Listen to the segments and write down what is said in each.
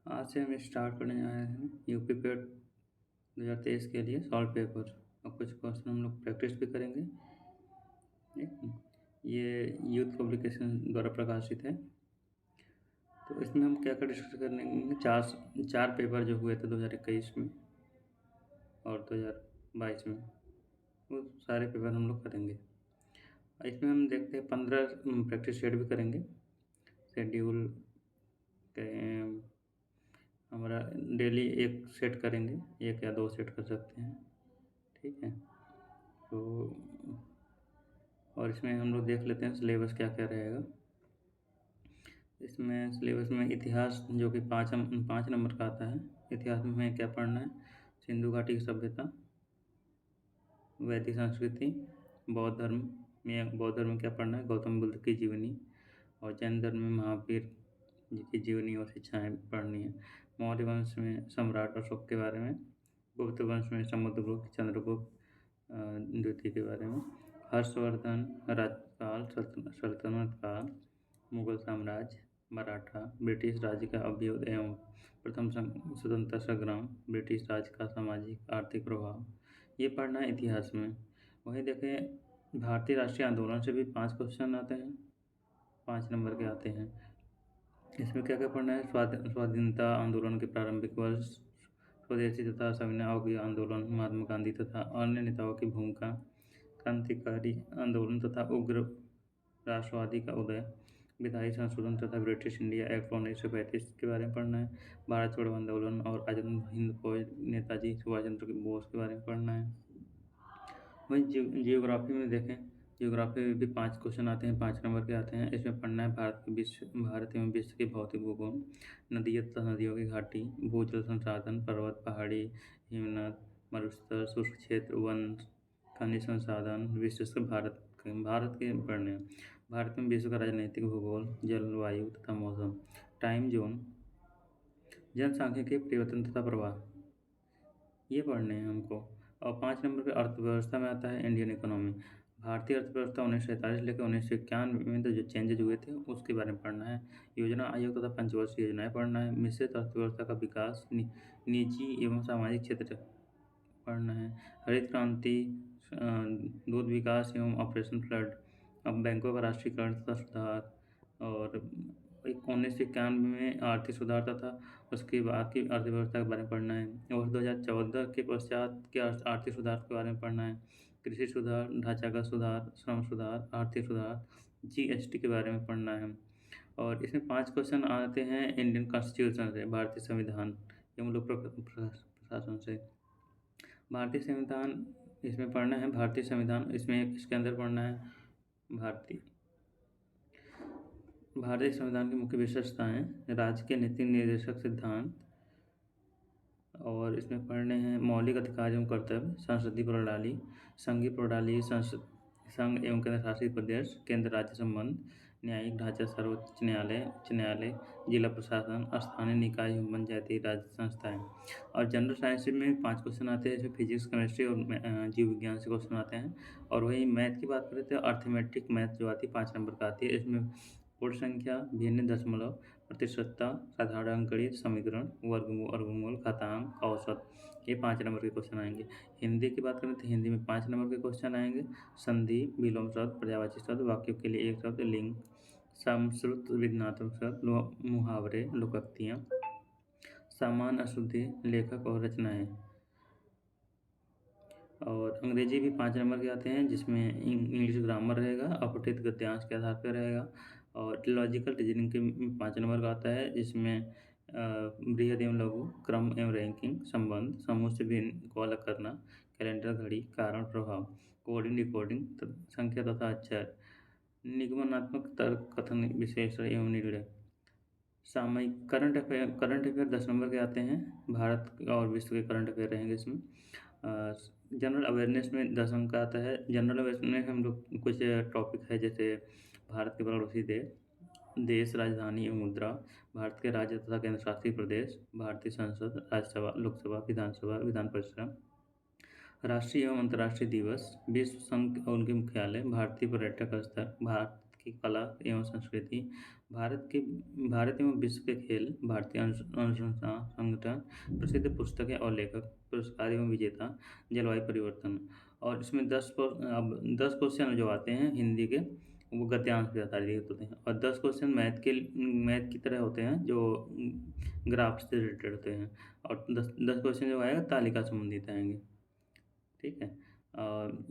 आज से हम स्टार्ट करने जा रहे हैं यूपी पेड 2023 के लिए सॉल्व पेपर और कुछ क्वेश्चन हम लोग प्रैक्टिस भी करेंगे। ठीक। ये यूथ पब्लिकेशन द्वारा प्रकाशित है। तो इसमें हम क्या क्या डिस्कस करेंगे, चार चार पेपर जो हुए थे 2021 में और 2022 में, वो सारे पेपर हम लोग करेंगे। इसमें हम देखते हैं 15 प्रैक्टिस सेट भी करेंगे। शेड्यूल हमारा डेली एक सेट करेंगे, एक या दो सेट कर सकते हैं। ठीक है। तो और इसमें हम लोग देख लेते हैं सिलेबस क्या क्या रहेगा। इसमें सिलेबस में इतिहास जो कि 5 नंबर का आता है। इतिहास में क्या पढ़ना है? सिंधु घाटी की सभ्यता, वैदिक संस्कृति, बौद्ध धर्म में क्या पढ़ना है? गौतम बुद्ध की जीवनी। और जैन धर्म में महावीर जी की जीवनी और शिक्षाएं पढ़नी है। मौर्य वंश में सम्राट अशोक के बारे में। गुप्त वंश में समुद्रगुप्त, चंद्रगुप्त द्वितीय के बारे में। हर्षवर्धन राज्यकाल, सल्तनत काल, मुगल साम्राज्य, मराठा, ब्रिटिश राज का अभ्युदय एवं प्रथम स्वतंत्रता संग्राम, ब्रिटिश राज का सामाजिक आर्थिक प्रभाव, ये पढ़ना है इतिहास में। वहीं देखें भारतीय राष्ट्रीय आंदोलन से भी 5 क्वेश्चन आते हैं, 5 नंबर के आते हैं। इसमें क्या क्या पढ़ना है? स्वाधीनता आंदोलन के प्रारंभिक वर्ष, स्वदेशी तथा सविनय अवज्ञा आंदोलन, महात्मा गांधी तथा अन्य नेताओं की भूमिका, क्रांतिकारी आंदोलन तथा उग्र राष्ट्रवादी का उदय, विधायी संशोधन तथा ब्रिटिश इंडिया एक्ट 1935 के बारे में पढ़ना है। भारत छोड़ो आंदोलन और आजाद हिंद फौज, नेताजी सुभाष चंद्र बोस के बारे में पढ़ना है। वहीं जियोग्राफी में देखें, जियोग्राफी में भी 5 क्वेश्चन आते हैं, 5 नंबर के आते हैं। इसमें पढ़ना है भारत एवं विश्व के भौतिक भूगोल, नदी तथा नदियों की घाटी, भूजल संसाधन, पर्वत, पहाड़ी, हिमनद, मरुस्थल, शुष्क क्षेत्र, वन, खनिज संसाधन, विशेषकर भारत के पढ़ने हैं। भारत में विश्व का राजनीतिक भूगोल, जलवायु तथा मौसम, टाइम जोन, जनसांख्यिकीय परिवर्तन तथा प्रवाह, ये पढ़ने हैं हमको। और 5 नंबर पे अर्थव्यवस्था में आता है इंडियन इकोनॉमी। भारतीय अर्थव्यवस्था 1947 लेकर 1991 में तो जो चेंजेज हुए थे उसके बारे में पढ़ना है। योजना आयोग तथा पंचवर्षीय योजनाएं पढ़ना है। मिश्रित अर्थव्यवस्था का विकास, निजी एवं सामाजिक क्षेत्र पढ़ना है। हरित क्रांति, दूध विकास एवं ऑपरेशन फ्लड, अब बैंकों का राष्ट्रीयकरण तथा सुधार, और 1991 में आर्थिक सुधार तथा उसके बाद की अर्थव्यवस्था के बारे में पढ़ना है। और 2014 के पश्चात के आर्थिक सुधार के बारे में पढ़ना है। कृषि सुधार, ढांचागत सुधार, श्रम सुधार, आर्थिक सुधार, जीएसटी के बारे में पढ़ना है। और इसमें 5 क्वेश्चन आते हैं इंडियन कॉन्स्टिट्यूशन से, भारतीय संविधान एवं लोक प्रशासन से। भारतीय संविधान इसमें पढ़ना है। भारतीय संविधान इसमें इसके अंदर पढ़ना है भारतीय संविधान की मुख्य विशेषताएं, राज्य के नीति निर्देशक सिद्धांत, और इसमें पढ़ने हैं मौलिक अधिकार एवं कर्तव्य, संसदीय प्रणाली, संघीय प्रणाली, संघ एवं केंद्र शासित प्रदेश, केंद्र राज्य संबंध, न्यायिक ढांचा, सर्वोच्च न्यायालय, उच्च न्यायालय, जिला प्रशासन, स्थानीय निकाय एवं पंचायती राज संस्थाएं। और जनरल साइंस में 5 क्वेश्चन आते हैं, इसमें फिजिक्स, केमिस्ट्री और जीव विज्ञान से क्वेश्चन आते हैं। और वही मैथ की बात करें तो अर्थमेटिक मैथ जो आती है 5 नंबर का आती है। इसमें पूर्ण संख्या, भिन्न दशमलव, प्रतिशतता, साधारण अंकगणित, समीकरण, वर्गमूल, घातांक, औसत, ये 5 नंबर के क्वेश्चन आएंगे। हिंदी की बात करें तो हिंदी में 5 नंबर के क्वेश्चन आएंगे। संधि, विलोम शब्द, पर्यायवाची शब्द, वाक्यों के लिए एक शब्द, लिंग, समश्रुत विध्यात्मक शब्द, मुहावरे, लोकोक्तियाँ, सामान्य अशुद्धि, लेखक और रचनाएं। और अंग्रेजी भी 5 नंबर के आते हैं, जिसमें इंग्लिश ग्रामर रहेगा, अपठित गद्यांश के आधार पर रहेगा। और लॉजिकल रीजनिंग के 5 नंबर का आता है, जिसमें बृहद एवं लघु, क्रम एवं रैंकिंग, संबंध, समूह से भिन्न को अलग करना, कैलेंडर घड़ी, कारण प्रभाव, कोडिंग डिकोडिंग, संख्या तथा अक्षर, निगमनात्मक तर्क, कथन, विश्लेषण एवं निर्णय। सामयिक करंट अफेयर 10 नंबर के आते हैं। भारत और विश्व के करंट अफेयर रहेंगे इसमें। जनरल अवेयरनेस में 10 अंक का आता है। जनरल अवेयरनेस में हम लोग कुछ टॉपिक है, जैसे भारत के पड़ोसी देश, राजधानी एवं मुद्रा, भारत के राज्य तथा केंद्र शासित प्रदेश, भारतीय संसद, राज्यसभा, लोकसभा, विधानसभा, विधान परिषद, राष्ट्रीय एवं अंतर्राष्ट्रीय दिवस, विश्व संघ और उनके मुख्यालय, भारतीय पर्यटक स्थल, भारत की कला एवं संस्कृति, भारत के भारत एवं विश्व के खेल, भारतीय अनुसंधान संगठन, प्रसिद्ध पुस्तकें और लेखक, पुरस्कार एवं विजेता, जलवायु परिवर्तन। और इसमें 10 क्वेश्चन जो आते हैं हिंदी के, वो गद्यांश पे आधारित होते हैं और 10 क्वेश्चन मैथ की तरह होते हैं, जो ग्राफ से रिलेटेड होते हैं और 10 क्वेश्चन जो आएगा तालिका संबंधित आएँगे। ठीक है?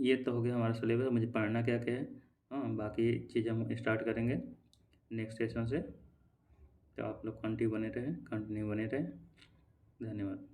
ये तो हो गया हमारा सिलेबस, मुझे पढ़ना क्या-क्या है। हाँ, बाकी चीज़ें हम स्टार्ट करेंगे नेक्स्ट सेशन से। तो आप लोग कंटिन्यू बने रहें। धन्यवाद।